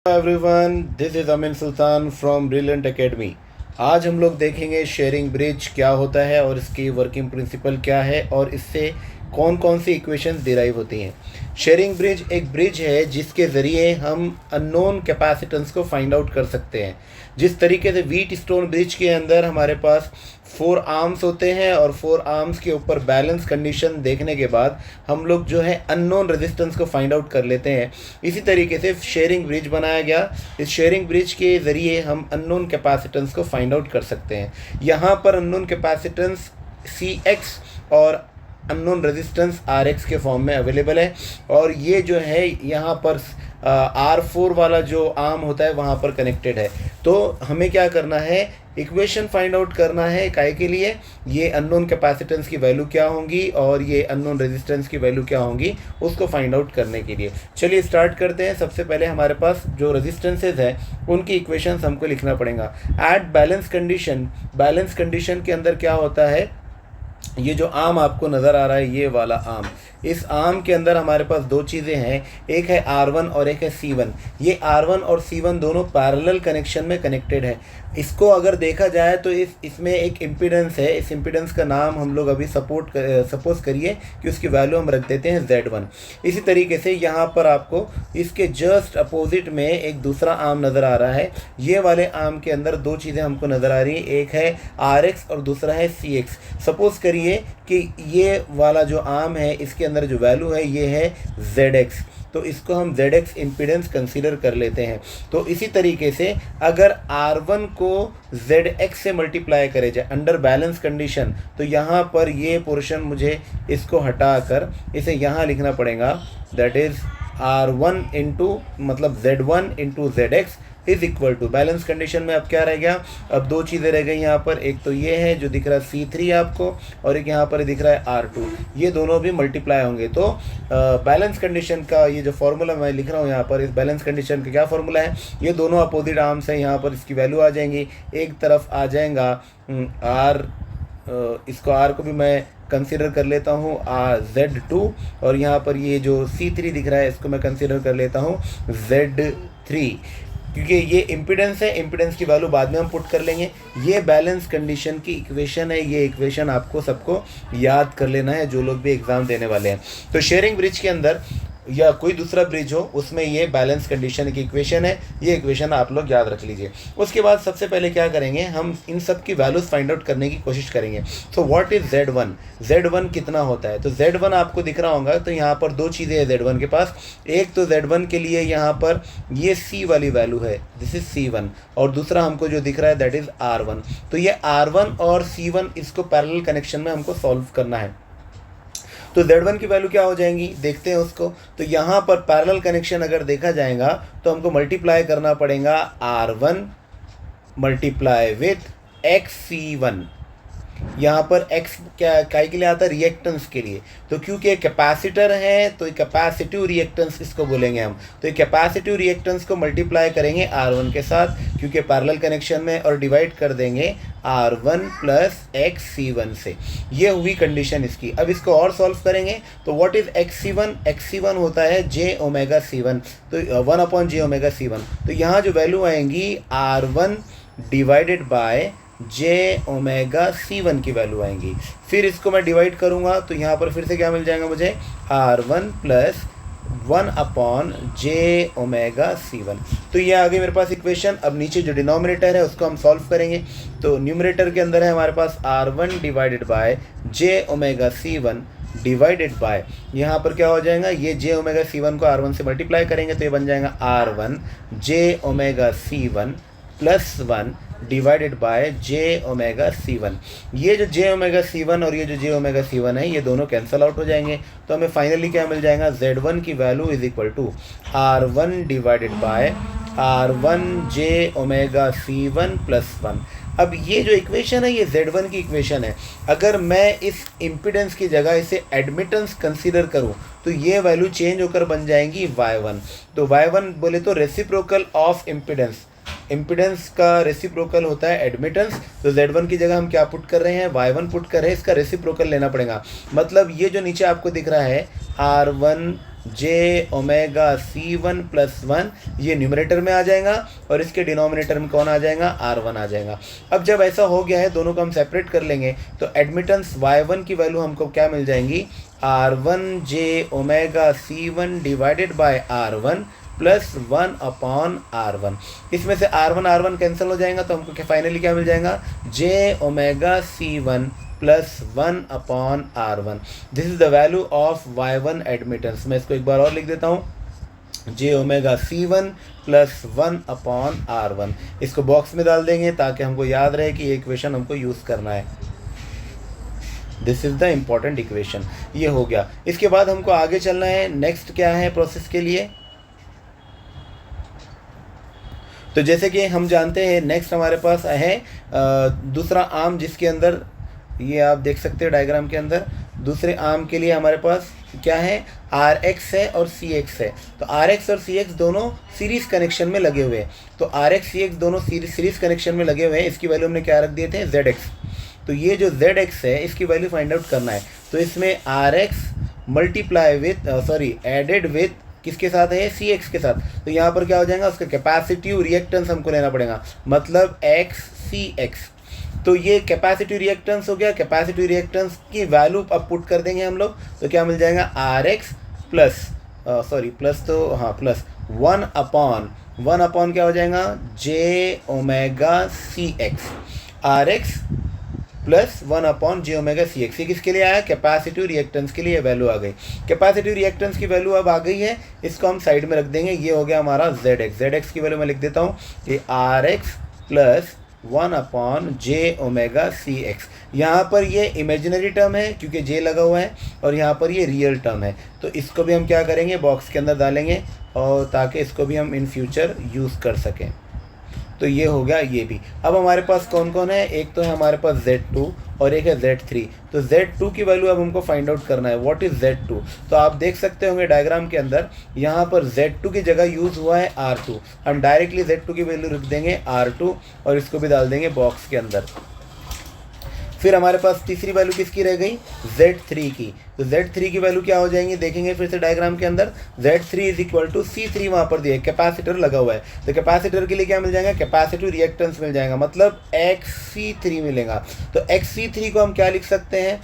Everyone, this is Amin Sultan from Brilliant Academy. आज हम लोग देखेंगे शेयरिंग ब्रिज क्या होता है और इसकी वर्किंग प्रिंसिपल क्या है और इससे कौन कौन सी इक्वेशंस डिराइव होती हैं। शेयरिंग ब्रिज एक ब्रिज है जिसके ज़रिए हम अननोन कैपेसिटेंस को फाइंड आउट कर सकते हैं। जिस तरीके से व्हीट स्टोन ब्रिज के अंदर हमारे पास 4 आर्म्स होते हैं और 4 आर्म्स के ऊपर बैलेंस कंडीशन देखने के बाद हम लोग जो है अननोन रेजिस्टेंस को फाइंड आउट कर लेते हैं। इसी तरीके से शेयरिंग ब्रिज बनाया गया। इस शेयरिंग ब्रिज के ज़रिए हम अननोन कैपेसिटेंस को फाइंड आउट कर सकते हैं। यहाँ पर अननोन कैपेसिटेंस Cx और अननोन रेजिस्टेंस Rx के फॉर्म में अवेलेबल है। और ये जो है यहाँ पर R4 वाला जो आर्म होता है वहाँ पर कनेक्टेड है। तो हमें क्या करना है, इक्वेशन फाइंड आउट करना है काहे के लिए, ये अननोन कैपेसिटेंस की वैल्यू क्या होंगी और ये अननोन रेजिस्टेंस की वैल्यू क्या होंगी, उसको फाइंड आउट करने के लिए। चलिए स्टार्ट करते हैं। सबसे पहले हमारे पास जो रेजिस्टेंसेज है उनकी इक्वेशंस हमको लिखना पड़ेगा। एट बैलेंस कंडीशन के अंदर क्या होता है, ये जो आर्म आपको नज़र आ रहा है, ये वाला आर्म, इस आर्म के अंदर हमारे पास दो चीज़ें हैं, एक है R1 और एक है C1। ये R1 और C1 दोनों पैरेलल कनेक्शन में कनेक्टेड है। इसको अगर देखा जाए तो इसमें एक इम्पीडेंस है। इस इम्पीडेंस का नाम हम लोग अभी सपोज करिए कि उसकी वैल्यू हम रख देते हैं Z1। इसी तरीके से यहाँ पर आपको इसके जस्ट अपोजिट में एक दूसरा आर्म नज़र आ रहा है। ये वाले आर्म के अंदर दो चीज़ें हमको नज़र आ रही हैं, एक है Rx और दूसरा है Cx। सपोज करिए कि ये वाला जो आर्म है इसके अंदर जो वैल्यू है ये है Zx, तो इसको हम Zx इम्पीडेंस कंसीडर कर लेते हैं। तो इसी तरीके से अगर R1 को Zx से मल्टीप्लाई करे जाए अंडर बैलेंस कंडीशन, तो यहाँ पर ये पोर्शन मुझे इसको हटाकर इसे यहाँ लिखना पड़ेगा, दैट इज़ R1 इंटू मतलब Z1 into Zx is equal to, balance condition में अब क्या रह गया, अब दो चीज़ें रह गई यहाँ पर। एक तो ये है जो दिख रहा है C3 आपको, और एक यहाँ पर दिख रहा है R2। ये दोनों भी मल्टीप्लाई होंगे। तो बैलेंस कंडीशन का ये जो फार्मूला मैं लिख रहा हूँ यहाँ पर, इस बैलेंस कंडीशन का क्या फार्मूला है, ये दोनों अपोजिट आर्म्स हैं, यहाँ पर इसकी वैल्यू आ जाएंगी। एक तरफ आ जाएगा इसको R को भी मैं कंसीडर कर लेता हूँ Z2, और यहाँ पर ये जो C3 दिख रहा है इसको मैं कंसीडर कर लेता हूँ Z3, क्योंकि ये इम्पीडेंस है। इम्पीडेंस की वैल्यू बाद में हम पुट कर लेंगे। ये बैलेंस कंडीशन की इक्वेशन है। ये इक्वेशन आपको सबको याद कर लेना है जो लोग भी एग्ज़ाम देने वाले हैं। तो शेयरिंग ब्रिज के अंदर या कोई दूसरा ब्रिज हो उसमें ये बैलेंस कंडीशन की इक्वेशन है। ये इक्वेशन आप लोग याद रख लीजिए। उसके बाद सबसे पहले क्या करेंगे, हम इन सब की वैल्यूज़ फाइंड आउट करने की कोशिश करेंगे। तो व्हाट इज़ Z1 कितना होता है, तो Z1 आपको दिख रहा होगा। तो यहाँ पर दो चीज़ें हैं Z1 के पास। एक तो Z1 के लिए यहाँ पर ये C वाली वैल्यू है, दिस इज़ C1, और दूसरा हमको जो दिख रहा है दैट इज़ R1। तो ये R1 और C1 इसको पैरेलल कनेक्शन में हमको सॉल्व करना है। तो Z1 की वैल्यू क्या हो जाएंगी, देखते हैं उसको। तो यहाँ पर पैरेलल कनेक्शन अगर देखा जाएगा तो हमको मल्टीप्लाई करना पड़ेगा R1 मल्टीप्लाई विथ XC1। यहाँ पर x क्या काय के लिए आता है, रिएक्टेंस के लिए। तो क्योंकि एक कैपेसिटर है तो कैपेसिटिव रिएक्टेंस इसको बोलेंगे हम। तो ये कैपेसिटिव रिएक्टेंस को मल्टीप्लाई करेंगे R1 के साथ क्योंकि पैरेलल कनेक्शन में, और डिवाइड कर देंगे R1 प्लस XC1 से। ये हुई कंडीशन इसकी। अब इसको और सॉल्व करेंगे तो व्हाट इज़ XC1 होता है j⍵C1, तो 1/j⍵C1। तो यहाँ जो वैल्यू आएंगी R1 डिवाइडेड बाय j⍵C1 की वैल्यू आएंगी। फिर इसको मैं डिवाइड करूंगा तो यहाँ पर फिर से क्या मिल जाएगा मुझे, R1 प्लस 1/j⍵C1। तो ये आ गई मेरे पास इक्वेशन। अब नीचे जो डिनोमिनेटर है उसको हम सॉल्व करेंगे। तो न्यूमरेटर के अंदर है हमारे पास R1 divided bye j⍵C1 divided by, यहाँ पर क्या हो जाएगा, ये j⍵C1 को R1 से मल्टीप्लाई करेंगे तो ये बन जाएगा R1 j⍵C1 plus 1 divided by j⍵C1। ये जो j⍵C1 और ये जो j⍵C1 है ये दोनों कैंसल आउट हो जाएंगे। तो हमें फाइनली क्या मिल जाएगा, Z1 की value is equal to R1 divided by R1 j⍵C1 plus 1। अब ये जो इक्वेशन है ये Z1 की इक्वेशन है। अगर मैं इस इम्पीडेंस की जगह इसे एडमिटेंस कंसीडर करूं तो ये वैल्यू चेंज होकर बन जाएंगी Y1। तो Y1 बोले तो रेसिप्रोकल ऑफ इम्पीडेंस, इम्पीडेंस का रेसिप्रोकल होता है एडमिटेंस। तो Z1 की जगह हम क्या पुट कर रहे हैं, Y1 पुट कर रहे हैं, इसका रेसिप्रोकल लेना पड़ेगा। मतलब ये जो नीचे आपको दिख रहा है R1 j omega C one plus one, ये न्यूमरेटर में आ जाएगा और इसके डिनोमिनेटर में कौन आ जाएगा, आर वन आ जाएगा। अब जब ऐसा हो गया है, दोनों को हम सेपरेट कर लेंगे तो एडमिटेंस वाई वन की वैल्यू हमको क्या मिल जाएंगी, R one J omega C one divided by R one plus one upon R one. इसमें से आर वन कैंसिल हो जाएगा तो हमको फाइनली क्या मिल जाएगा, j omega C one plus one upon R one. This is the value of Y one admittance. मैं इसको एक बार और लिख देता हूँ, j omega C one plus one upon R one. इसको बॉक्स में डाल देंगे ताकि हमको याद रहे कि ये इक्वेशन हमको यूज़ करना है। This is the important equation. ये हो गया। इसके बाद हमको आगे चलना है। नेक्स्ट क्या है प्रोसेस के लिए, तो जैसे कि हम जानते हैं नेक्स्ट हमारे पास है दूसरा आर्म, जिसके अंदर ये आप देख सकते हैं डायग्राम के अंदर, दूसरे आर्म के लिए हमारे पास क्या है, आर एक्स है और सी एक्स है। तो आर एक्स और सी एक्स दोनों सीरीज कनेक्शन में लगे हुए हैं। तो आर एक्स सी एक्स दोनों सीरीज कनेक्शन में लगे हुए हैं। इसकी वैल्यू हमने क्या रख दिए थे, जेड एक्स। तो ये जो जेड एक्स है इसकी वैल्यू फाइंड आउट करना है। तो इसमें R X multiply with added with किसके साथ है, सी एक्स के साथ। तो यहाँ पर क्या हो जाएगा, उसका कैपेसिटिव रिएक्टेंस हमको लेना पड़ेगा, मतलब एक्स सी एक्स। तो ये कैपेसिटिव रिएक्टेंस हो गया। कैपेसिटिव रिएक्टेंस की वैल्यू अब पुट कर देंगे हम लोग, तो क्या मिल जाएगा, R X plus plus one upon क्या हो जाएगा, j omega C X. R X plus one upon जे ओमेगा सी एक्स। ये किसके लिए आया, कैपेसिटिव रिएक्टेंस के लिए वैल्यू आ गई। कैपेसिटिव रिएक्टेंस की वैल्यू अब आ गई है, इसको हम साइड में रख देंगे। ये हो गया हमारा जेड एक्स। जेड एक्स की वैल्यू मैं लिख देता हूँ कि R X plus one upon जे ओमेगा सी एक्स। यहाँ पर ये इमेजिनरी टर्म है क्योंकि जे लगा हुआ है, और यहाँ पर ये रियल टर्म है। तो इसको भी हम क्या करेंगे, बॉक्स के अंदर डालेंगे, और ताकि इसको भी हम इन फ्यूचर यूज़ कर सकें। तो ये हो गया ये भी। अब हमारे पास कौन कौन है, एक तो है हमारे पास Z2 और एक है Z3। तो Z2 की वैल्यू अब हमको फाइंड आउट करना है। What is Z2? तो आप देख सकते होंगे डायग्राम के अंदर, यहाँ पर Z2 की जगह यूज़ हुआ है R2। हम डायरेक्टली Z2 की वैल्यू रख देंगे R2 और इसको भी डाल देंगे बॉक्स के अंदर। फिर हमारे पास तीसरी वैल्यू किसकी रह गई, Z3 की। तो Z3 की वैल्यू क्या हो जाएंगी, देखेंगे फिर से डायग्राम के अंदर, Z3 is equal to C3 वहाँ पर दिए, कैपेसिटर लगा हुआ है। तो कैपेसिटर के लिए क्या मिल जाएगा, कैपेसिटिव रिएक्टेंस मिल जाएगा, मतलब XC3 मिलेगा। तो XC3 को हम क्या लिख सकते हैं,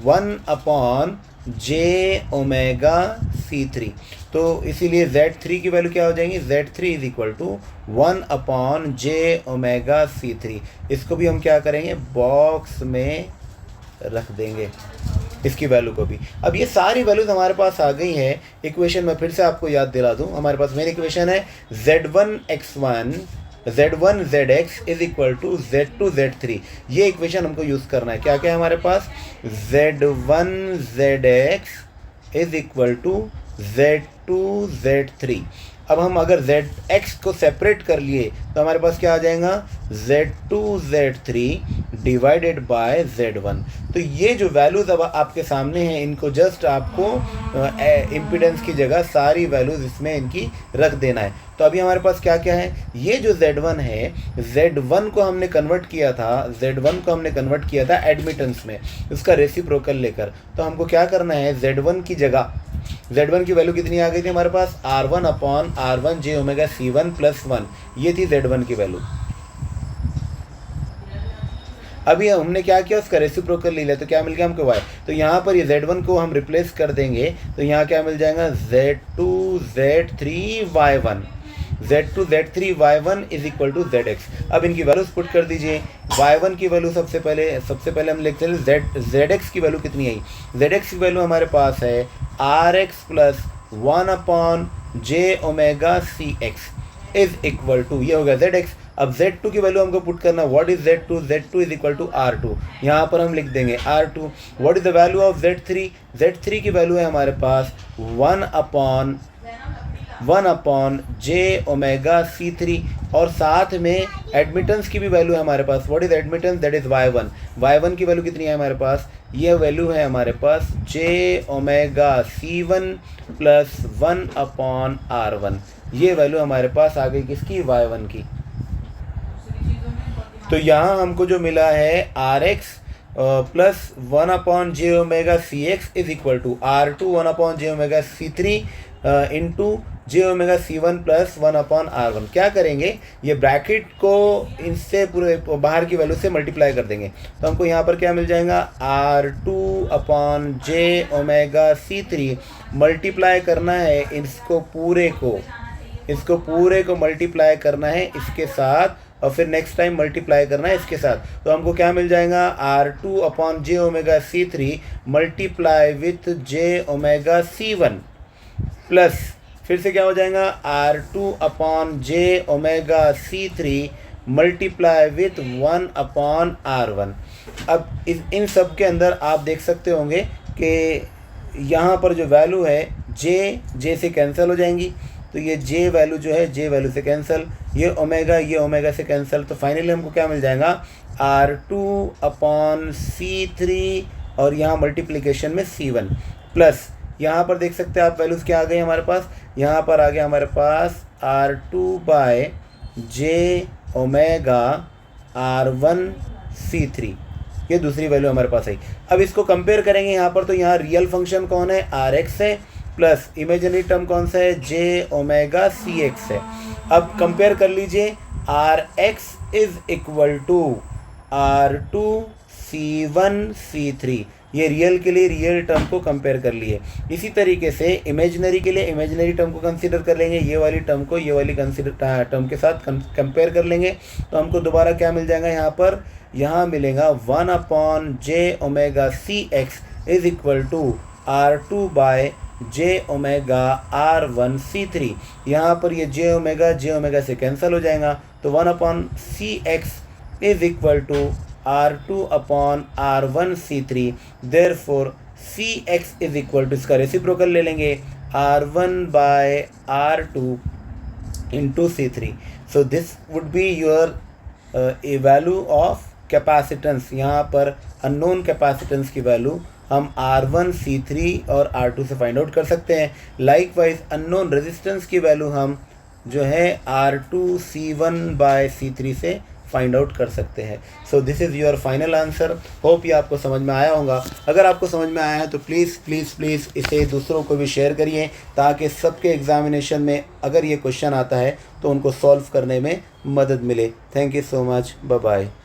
1 अपॉन जे ओमेगा C3। तो इसीलिए Z3 की वैल्यू क्या हो जाएंगी, Z3 is equal to 1 upon J omega C3। इसको भी हम क्या करेंगे, बॉक्स में रख देंगे, इसकी वैल्यू को भी। अब ये सारी वैल्यूज हमारे पास आ गई है। इक्वेशन में फिर से आपको याद दिला दूँ, हमारे पास मेन इक्वेशन है Z1 ZX is equal to Z2 Z3। ये इक्वेशन हमको यूज़ करना है। क्या क्या है हमारे पास, Z1 ZX is equal to Z2 Z3। अब हम अगर ZX को सेपरेट कर लिए तो हमारे पास क्या आ जाएगा, Z2 Z3 divided by Z1। तो ये जो वैल्यूज़ अब आपके सामने हैं, इनको जस्ट आपको इम्पीडेंस की जगह सारी वैल्यूज़ इसमें इनकी रख देना है। तो अभी हमारे पास क्या क्या है, ये जो Z1 है, Z1 को हमने कन्वर्ट किया था एडमिटेंस में, उसका रेसिप्रोकल लेकर। तो हमको क्या करना है, Z1 की जगह, Z1 की वैल्यू कितनी आ गई थी हमारे पास, R1 upon R1 j omega C1 plus 1। ये थी Z1 की वैल्यू। अभी हमने क्या किया, उसका रेसिप्रोकल ले लिया, तो क्या मिल गया हमको Y। तो यहाँ पर ये Z1 को हम रिप्लेस कर देंगे, तो यहाँ क्या मिल जाएगा, Z2 Z3 Y1। Z2 Z3 Y1 is equal to ZX। अब इनकी वैल्यूज पुट कर दीजिए। Y1 की वैल्यू सबसे पहले हम लिखते हैं ZX की वैल्यू कितनी आई, ZX की वैल्यू हमारे पास है RX plus 1 upon J omega CX is equal to, ये हो गया ZX। अब Z2 की वैल्यू हमको पुट करना, what is Z2, Z2 is equal to R2। यहाँ पर हम लिख देंगे R2। What is the value of Z3, Z3 की वैल्यू है हमारे पास 1 अपॉन जे ओमेगा C3, और साथ में एडमिटेंस की भी वैल्यू है हमारे पास। What is admittance, that is Y1। Y1 की वैल्यू कितनी है हमारे पास, ये वैल्यू है हमारे पास j omega C1 plus 1 upon R1। ये वैल्यू हमारे पास आ गई किसकी, Y1 की। तो यहाँ हमको जो मिला है RX plus 1 upon J omega CX is equal to R2 1 upon J omega C3 into J omega C1 plus 1/R1। क्या करेंगे, ये ब्रैकेट को इससे पूरे बाहर की वैल्यू से मल्टीप्लाई कर देंगे, तो हमको यहाँ पर क्या मिल जाएगा, R2/J⍵C3 मल्टीप्लाई करना है इसको पूरे को मल्टीप्लाई करना है इसके साथ, और फिर नेक्स्ट टाइम मल्टीप्लाई करना है इसके साथ। तो हमको क्या मिल जाएगा, R2/J⍵C3 multiply with J⍵C1 plus फिर से क्या हो जाएगा, R2/J⍵C3 मल्टीप्लाई विथ 1/R1। अब इन सब के अंदर आप देख सकते होंगे कि यहाँ पर जो वैल्यू है जे से कैंसिल हो जाएंगी, तो ये जे वैल्यू जो है जे वैल्यू से कैंसिल, ये ओमेगा से कैंसिल, तो फाइनली हमको क्या मिल जाएगा, R2/C3 और यहाँ मल्टीप्लिकेशन में C1 प्लस यहाँ पर देख सकते हैं आप वैल्यूज़ क्या आ गई हमारे पास, यहाँ पर आ गया हमारे पास R2/J⍵R1C3, ये दूसरी वैल्यू हमारे पास आई। अब इसको कंपेयर करेंगे यहाँ पर, तो यहाँ रियल फंक्शन कौन है, RX है, प्लस इमेजिनरी टर्म कौन सा है, J⍵CX है। अब कंपेयर कर लीजिए, RX is equal to R2C1C3, ये रियल के लिए रियल टर्म को कंपेयर कर लिए। इसी तरीके से इमेजिनरी के लिए इमेजिनरी टर्म को कंसीडर कर लेंगे, ये वाली टर्म को ये वाली कंसीडर टर्म के साथ कंपेयर कर लेंगे, तो हमको दोबारा क्या मिल जाएगा, यहाँ मिलेगा 1/J⍵CX is equal to R2/J⍵R1C3। यहाँ पर ये J⍵ से कैंसिल हो जाएगा, तो 1/CX is equal to R2/R1C3। Therefore CX is equal to, इसका रेसिप्रोकल ले लेंगे, R1/R2 into C3। So this would be your a value of capacitance. यहाँ पर अननोन कैपेसिटेंस की वैल्यू हम R1, C3 और R2 से फाइंड आउट कर सकते हैं। लाइकवाइज अननोन रेजिस्टेंस की वैल्यू हम जो है R2C1/C3 से फाइंड आउट कर सकते हैं। So this is your final answer. Hope ये आपको समझ में आया होगा। अगर आपको समझ में आया है तो प्लीज़ प्लीज़ प्लीज़ इसे दूसरों को भी शेयर करिए, ताकि सबके एग्जामिनेशन में अगर ये क्वेश्चन आता है तो उनको सॉल्व करने में मदद मिले। Thank you so much, bye bye.